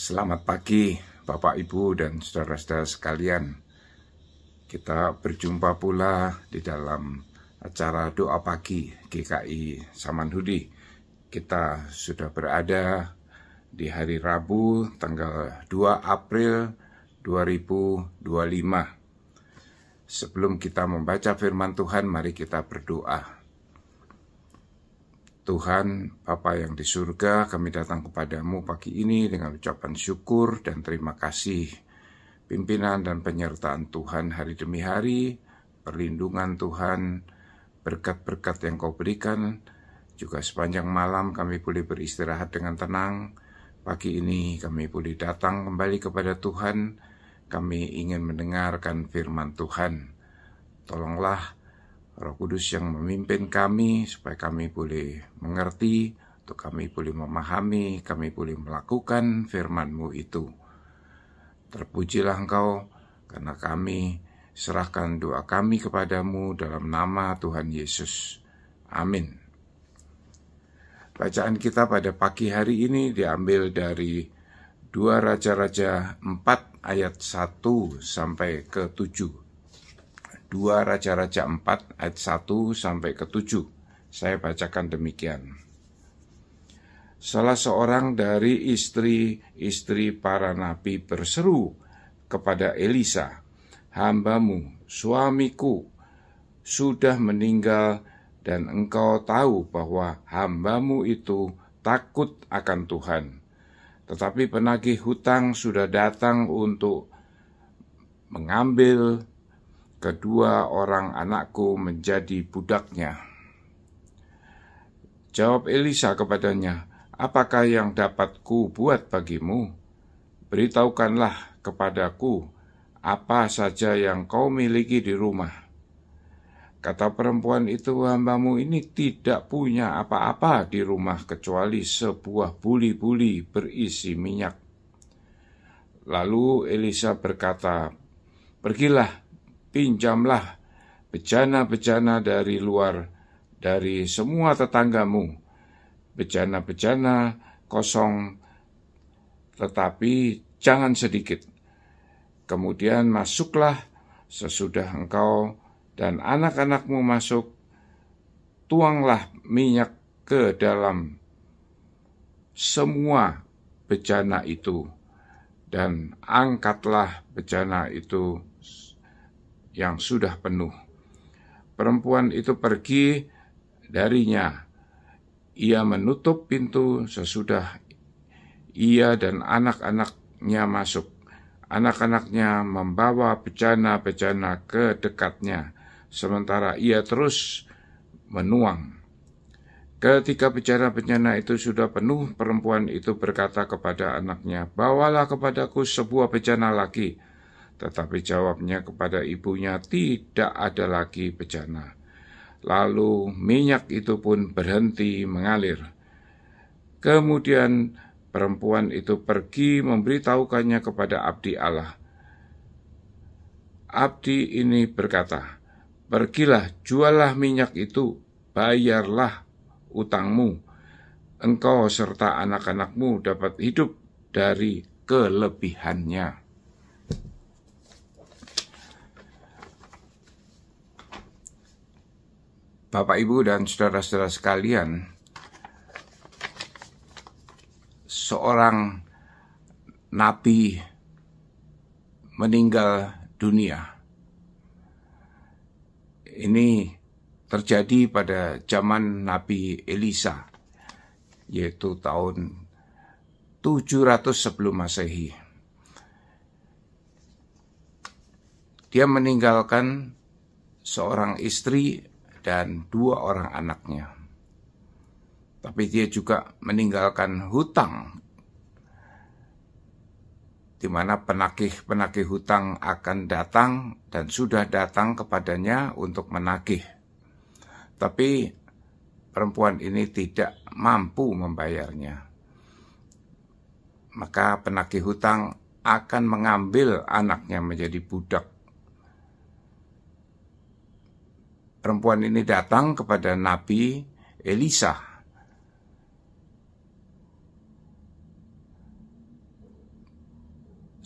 Selamat pagi Bapak Ibu dan saudara-saudara sekalian. Kita berjumpa pula di dalam acara doa pagi GKI Samanhudi. Kita sudah berada di hari Rabu tanggal 2 April 2025. Sebelum kita membaca firman Tuhan, mari kita berdoa. Tuhan, Bapa yang di surga, kami datang kepadamu pagi ini dengan ucapan syukur dan terima kasih. Pimpinan dan penyertaan Tuhan hari demi hari, perlindungan Tuhan, berkat-berkat yang kau berikan, juga sepanjang malam kami boleh beristirahat dengan tenang. Pagi ini kami boleh datang kembali kepada Tuhan, kami ingin mendengarkan firman Tuhan. Tolonglah Roh Kudus yang memimpin kami supaya kami boleh mengerti, untuk kami boleh memahami, kami boleh melakukan firman-Mu itu. Terpujilah Engkau karena kami serahkan doa kami kepadamu dalam nama Tuhan Yesus. Amin. Bacaan kita pada pagi hari ini diambil dari 2 Raja-Raja 4 ayat 1 sampai ke 7. 2 Raja-Raja 4 ayat 1 sampai ke 7. Saya bacakan demikian. Salah seorang dari istri-istri para nabi berseru kepada Elisa, "Hambamu, suamiku, sudah meninggal dan engkau tahu bahwa hambamu itu takut akan Tuhan. Tetapi penagih hutang sudah datang untuk mengambil kedua orang anakku menjadi budaknya." Jawab Elisa kepadanya, "Apakah yang dapat ku buat bagimu? Beritahukanlah kepadaku apa saja yang kau miliki di rumah." Kata perempuan itu, "Hambamu ini tidak punya apa-apa di rumah kecuali sebuah buli-buli berisi minyak." Lalu Elisa berkata, "Pergilah, pinjamlah bejana-bejana dari luar dari semua tetanggamu, bejana-bejana kosong tetapi jangan sedikit. Kemudian masuklah sesudah engkau dan anak-anakmu masuk, tuanglah minyak ke dalam semua bejana itu dan angkatlah bejana itu yang sudah penuh." Perempuan itu pergi darinya. Ia menutup pintu sesudah ia dan anak-anaknya masuk. Anak-anaknya membawa bejana-bejana ke dekatnya, sementara ia terus menuang. Ketika bejana-bejana itu sudah penuh, perempuan itu berkata kepada anaknya, "Bawalah kepadaku sebuah bejana lagi." Tetapi jawabnya kepada ibunya, "Tidak ada lagi bejana." Lalu minyak itu pun berhenti mengalir. Kemudian perempuan itu pergi memberitahukannya kepada abdi Allah. Abdi ini berkata, "Pergilah, jualah minyak itu, bayarlah utangmu. Engkau serta anak-anakmu dapat hidup dari kelebihannya." Bapak, Ibu, dan saudara-saudara sekalian, seorang nabi meninggal dunia. Ini terjadi pada zaman Nabi Elisa, yaitu tahun 700 sebelum Masehi. Dia meninggalkan seorang istri dan 2 orang anaknya. Tapi dia juga meninggalkan hutang, di mana penagih-penagih hutang akan datang dan sudah datang kepadanya untuk menagih. Tapi perempuan ini tidak mampu membayarnya. Maka penagih hutang akan mengambil anaknya menjadi budak. Perempuan ini datang kepada Nabi Elisa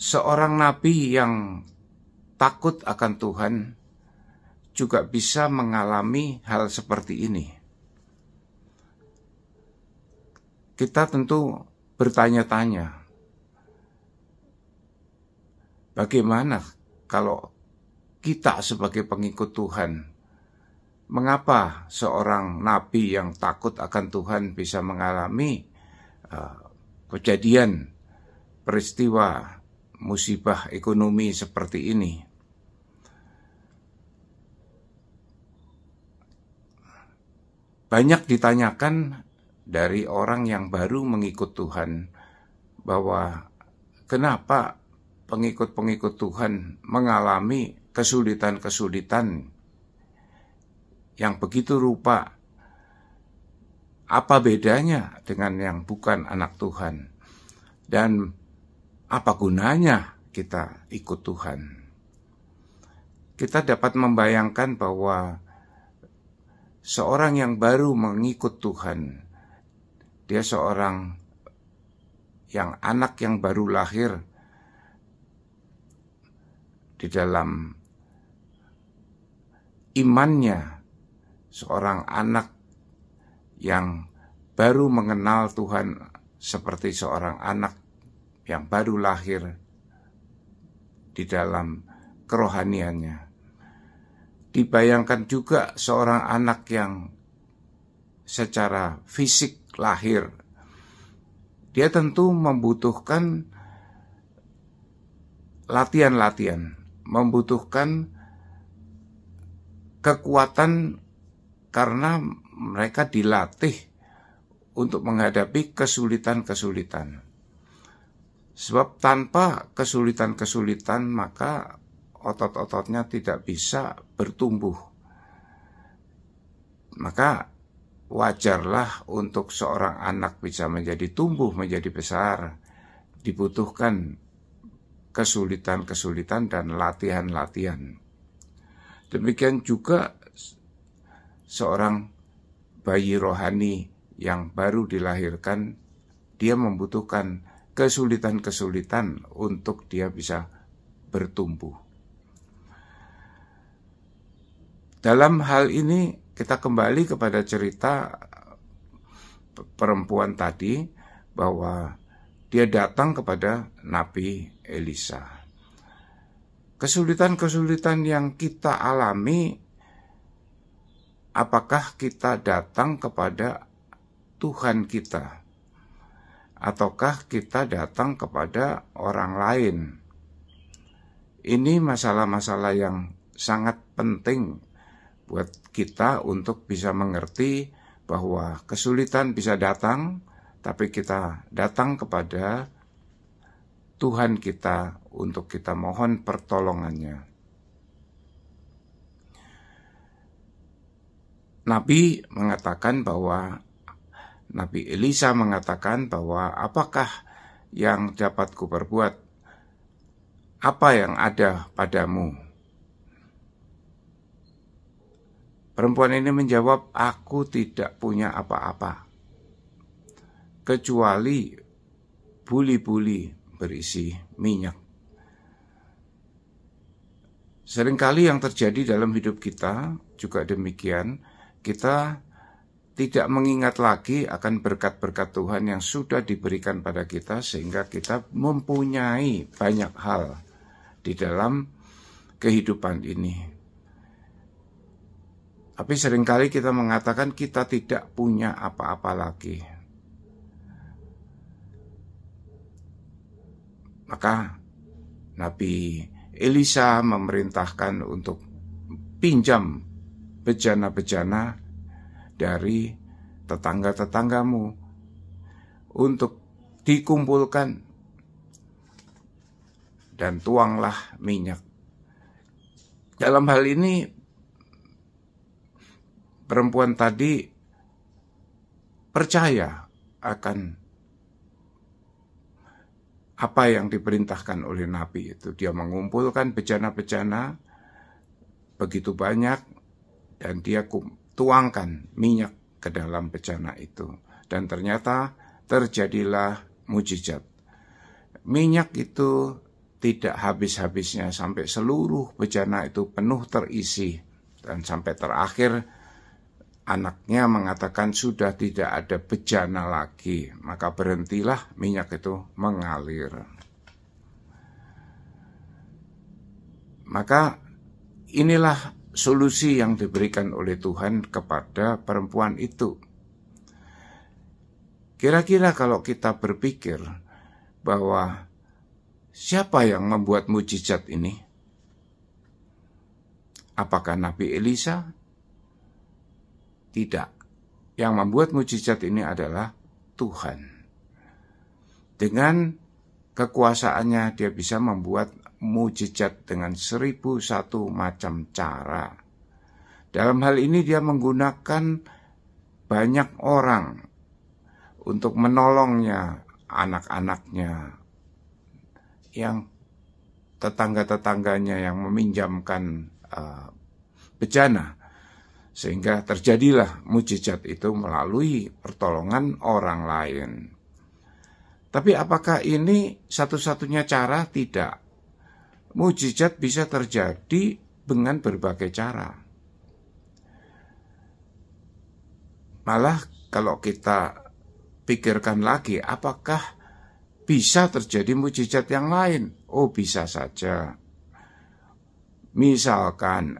seorang nabi yang takut akan Tuhan juga bisa mengalami hal seperti ini. Kita tentu bertanya-tanya, bagaimana kalau kita sebagai pengikut Tuhan, mengapa seorang nabi yang takut akan Tuhan bisa mengalami kejadian peristiwa musibah ekonomi seperti ini? Banyak ditanyakan dari orang yang baru mengikut Tuhan bahwa kenapa pengikut-pengikut Tuhan mengalami kesulitan-kesulitan yang begitu rupa. Apa bedanya dengan yang bukan anak Tuhan? Dan apa gunanya kita ikut Tuhan? Kita dapat membayangkan bahwa seorang yang baru mengikut Tuhan, dia seorang yang anak yang baru lahir di dalam imannya, seorang anak yang baru mengenal Tuhan seperti seorang anak yang baru lahir di dalam kerohaniannya. Dibayangkan juga seorang anak yang secara fisik lahir, dia tentu membutuhkan latihan-latihan, membutuhkan kekuatan karena mereka dilatih untuk menghadapi kesulitan-kesulitan. Sebab tanpa kesulitan-kesulitan maka otot-ototnya tidak bisa bertumbuh. Maka wajarlah untuk seorang anak bisa menjadi tumbuh, menjadi besar, dibutuhkan kesulitan-kesulitan dan latihan-latihan. Demikian juga seorang bayi rohani yang baru dilahirkan, dia membutuhkan kesulitan-kesulitan untuk dia bisa bertumbuh. Dalam hal ini kita kembali kepada cerita perempuan tadi, bahwa dia datang kepada Nabi Elisa. Kesulitan-kesulitan yang kita alami, apakah kita datang kepada Tuhan kita, ataukah kita datang kepada orang lain? Ini masalah-masalah yang sangat penting buat kita untuk bisa mengerti bahwa kesulitan bisa datang, tapi kita datang kepada Tuhan kita untuk kita mohon pertolongannya. Nabi Elisa mengatakan bahwa apakah yang dapat kuperbuat? Apa yang ada padamu? Perempuan ini menjawab, aku tidak punya apa-apa kecuali buli-buli berisi minyak. Seringkali yang terjadi dalam hidup kita juga demikian, kita tidak mengingat lagi akan berkat-berkat Tuhan yang sudah diberikan pada kita, sehingga kita mempunyai banyak hal di dalam kehidupan ini. Tapi seringkali kita mengatakan kita tidak punya apa-apa lagi. Maka Nabi Elisa memerintahkan untuk pinjam bejana-bejana dari tetangga-tetanggamu untuk dikumpulkan dan tuanglah minyak. Dalam hal ini perempuan tadi percaya akan apa yang diperintahkan oleh Nabi itu. Dia mengumpulkan bejana-bejana begitu banyak dan dia tuangkan minyak ke dalam bejana itu. Dan ternyata terjadilah mujizat. Minyak itu tidak habis-habisnya sampai seluruh bejana itu penuh terisi. Dan sampai terakhir anaknya mengatakan sudah tidak ada bejana lagi, maka berhentilah minyak itu mengalir. Maka inilah solusi yang diberikan oleh Tuhan kepada perempuan itu. Kira-kira kalau kita berpikir bahwa siapa yang membuat mujizat ini? Apakah Nabi Elisa? Tidak. Yang membuat mujizat ini adalah Tuhan. Dengan kekuasaannya dia bisa membuat mujizat dengan 1001 macam cara. Dalam hal ini dia menggunakan banyak orang untuk menolongnya, anak-anaknya, yang tetangga-tetangganya yang meminjamkan bejana. Sehingga terjadilah mujizat itu melalui pertolongan orang lain. Tapi apakah ini satu-satunya cara? Tidak. Mujizat bisa terjadi dengan berbagai cara. Malah kalau kita pikirkan lagi, apakah bisa terjadi mujizat yang lain? Oh, bisa saja. Misalkan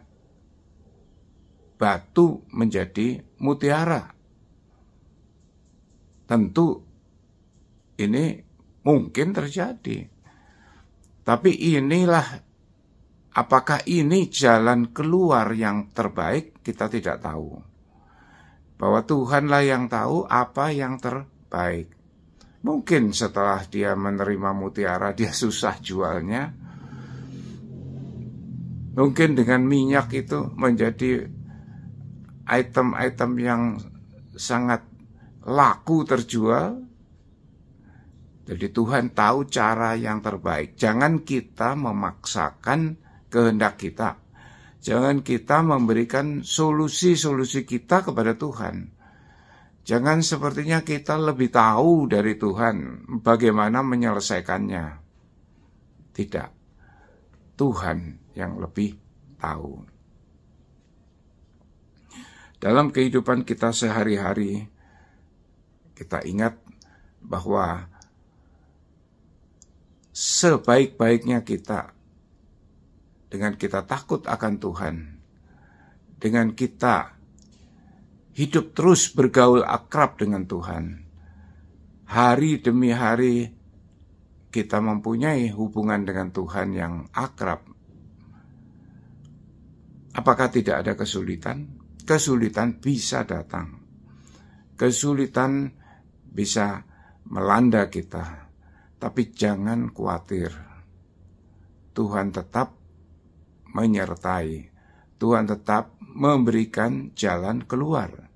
batu menjadi mutiara. Tentu ini mungkin terjadi. Tapi inilah, apakah ini jalan keluar yang terbaik? Kita tidak tahu. Bahwa Tuhanlah yang tahu apa yang terbaik. Mungkin setelah dia menerima mutiara, dia susah jualnya. Mungkin dengan minyak itu menjadi item-item yang sangat laku terjual. Jadi Tuhan tahu cara yang terbaik. Jangan kita memaksakan kehendak kita. Jangan kita memberikan solusi-solusi kita kepada Tuhan. Jangan sepertinya kita lebih tahu dari Tuhan bagaimana menyelesaikannya. Tidak. Tuhan yang lebih tahu. Dalam kehidupan kita sehari-hari, kita ingat bahwa sebaik-baiknya kita, dengan kita takut akan Tuhan, dengan kita hidup terus bergaul akrab dengan Tuhan, hari demi hari kita mempunyai hubungan dengan Tuhan yang akrab. Apakah tidak ada kesulitan? Kesulitan bisa datang. Kesulitan bisa melanda kita. Tapi jangan khawatir. Tuhan tetap menyertai. Tuhan tetap memberikan jalan keluar.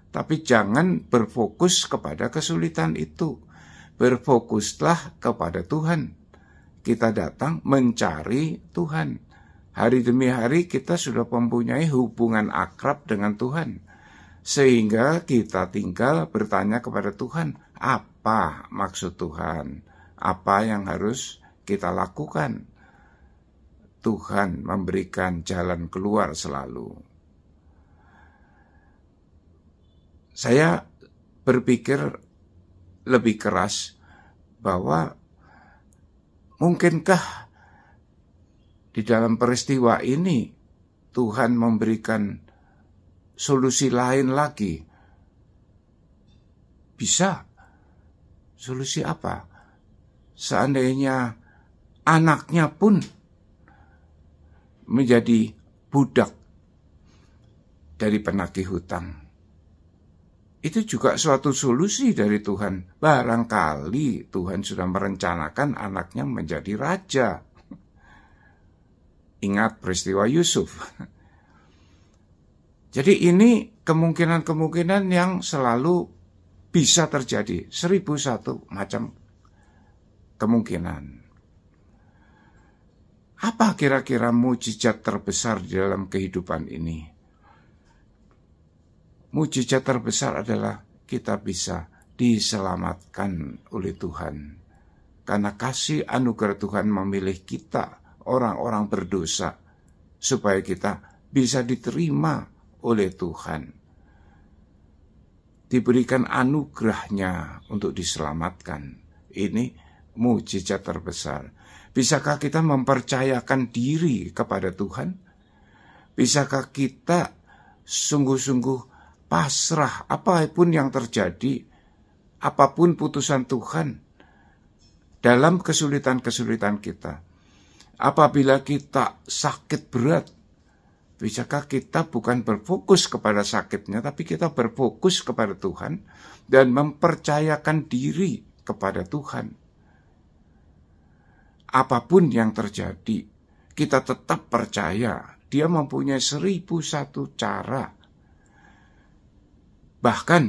Tapi jangan berfokus kepada kesulitan itu. Berfokuslah kepada Tuhan. Kita datang mencari Tuhan. Hari demi hari kita sudah mempunyai hubungan akrab dengan Tuhan. Sehingga kita tinggal bertanya kepada Tuhan, apa maksud Tuhan? Apa yang harus kita lakukan? Tuhan memberikan jalan keluar selalu. Saya berpikir lebih keras bahwa mungkinkah di dalam peristiwa ini Tuhan memberikan solusi lain lagi? Bisa. Solusi apa? Seandainya anaknya pun menjadi budak dari penagih hutang, itu juga suatu solusi dari Tuhan. Barangkali Tuhan sudah merencanakan anaknya menjadi raja. Ingat peristiwa Yusuf. Jadi ini kemungkinan-kemungkinan yang selalu bisa terjadi. 1001 macam kemungkinan. Apa kira-kira mujizat terbesar di dalam kehidupan ini? Mujizat terbesar adalah kita bisa diselamatkan oleh Tuhan karena kasih anugerah Tuhan memilih kita, orang-orang berdosa, supaya kita bisa diterima oleh Tuhan. Diberikan anugerahnya untuk diselamatkan. Ini mukjizat terbesar. Bisakah kita mempercayakan diri kepada Tuhan? Bisakah kita sungguh-sungguh pasrah apapun yang terjadi, apapun putusan Tuhan dalam kesulitan-kesulitan kita? Apabila kita sakit berat, bisakah kita bukan berfokus kepada sakitnya, tapi kita berfokus kepada Tuhan dan mempercayakan diri kepada Tuhan? Apapun yang terjadi, kita tetap percaya Dia mempunyai 1001 cara. Bahkan,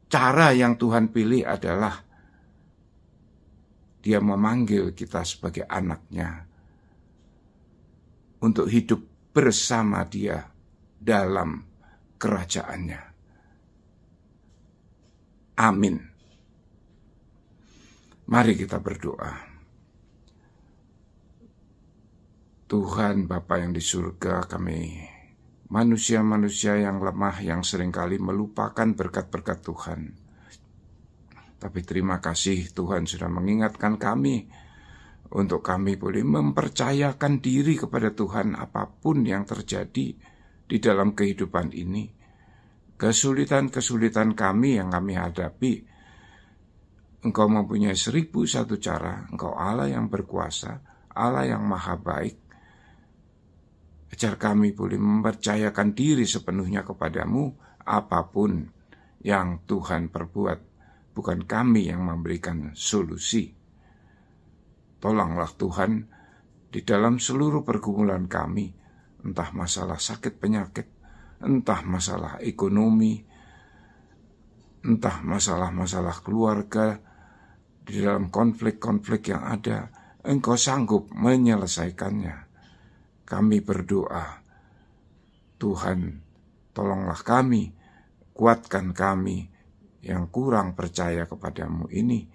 cara yang Tuhan pilih adalah Dia memanggil kita sebagai anaknya untuk hidup bersama Dia dalam kerajaannya. Amin. Mari kita berdoa. Tuhan Bapa yang di surga, kami manusia-manusia yang lemah, yang seringkali melupakan berkat-berkat Tuhan. Tapi terima kasih Tuhan sudah mengingatkan kami untuk kami boleh mempercayakan diri kepada Tuhan apapun yang terjadi di dalam kehidupan ini. Kesulitan-kesulitan kami yang kami hadapi, Engkau mempunyai 1001 cara. Engkau Allah yang berkuasa, Allah yang maha baik. Ajar kami boleh mempercayakan diri sepenuhnya kepadamu apapun yang Tuhan perbuat. Bukan kami yang memberikan solusi. Tolonglah Tuhan di dalam seluruh pergumulan kami, entah masalah sakit penyakit, entah masalah ekonomi, entah masalah-masalah keluarga, di dalam konflik-konflik yang ada, Engkau sanggup menyelesaikannya. Kami berdoa, Tuhan, tolonglah kami, kuatkan kami yang kurang percaya kepadamu ini,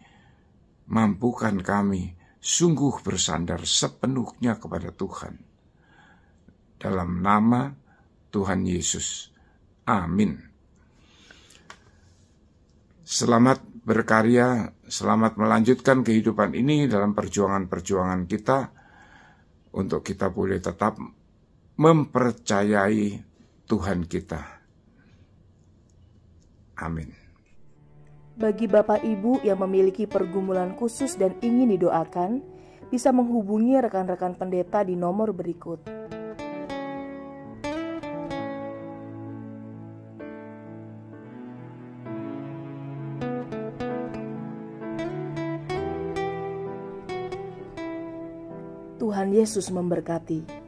mampukan kami sungguh bersandar sepenuhnya kepada Tuhan. Dalam nama Tuhan Yesus. Amin. Selamat berkarya, selamat melanjutkan kehidupan ini dalam perjuangan-perjuangan kita, untuk kita boleh tetap mempercayai Tuhan kita. Amin. Bagi Bapak Ibu yang memiliki pergumulan khusus dan ingin didoakan, bisa menghubungi rekan-rekan pendeta di nomor berikut. Tuhan Yesus memberkati.